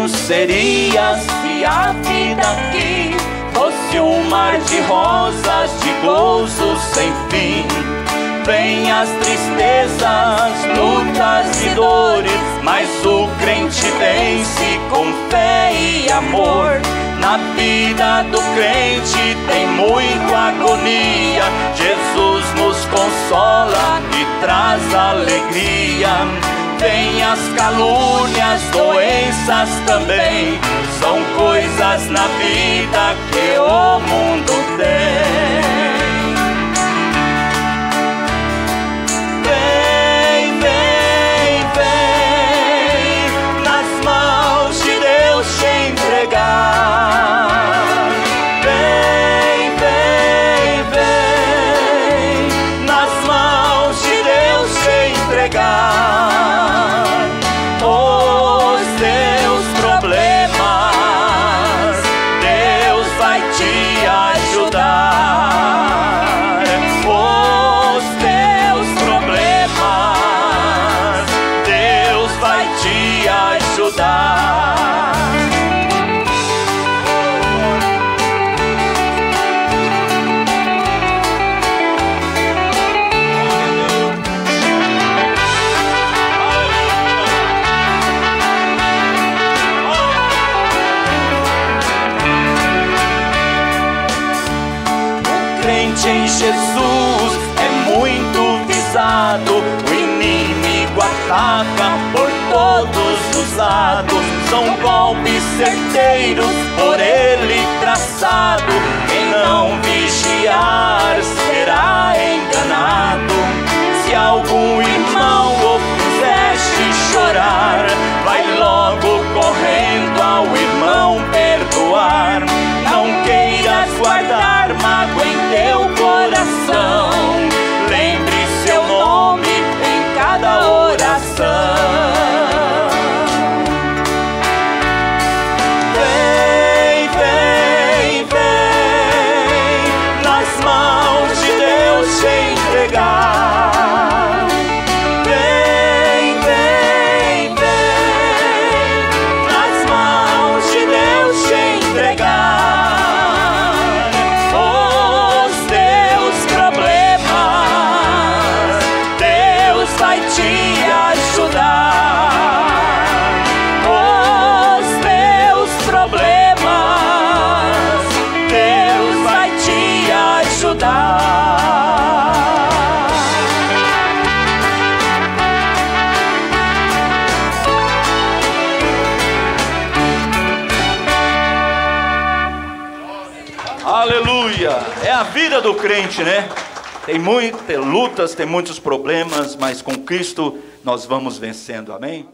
como seria se a vida aqui fosse um mar de rosas, de gozo sem fim. Vem as tristezas, lutas e dores, mas o crente vence com fé e amor. Na vida do crente tem muita agonia, Jesus nos consola e traz alegria. Vem as calúnias, doenças também, são coisas na vida que o mundo tem. Vem, vem, vem, nas mãos de Deus te entregar. Vem, vem, vem, nas mãos de Deus te entregar. Em Jesus é muito visado, o inimigo ataca por todos os lados. São golpes certeiros por ele traçado, quem não vigiar será enganado. Se algum irmão o fizeste chorar, vai logo correndo ao irmão perdoar. Não queiras guardar mágoa em teu coração, lembre seu nome em cada oração. Vem, vem, vem, nas mãos de Deus te entregar. Vem, vem, vem, nas mãos de Deus te entregar. Vai te ajudar, os teus problemas, Deus vai te ajudar. Aleluia! É a vida do crente, né? Tem muitas lutas, tem muitos problemas, mas com Cristo nós vamos vencendo, amém?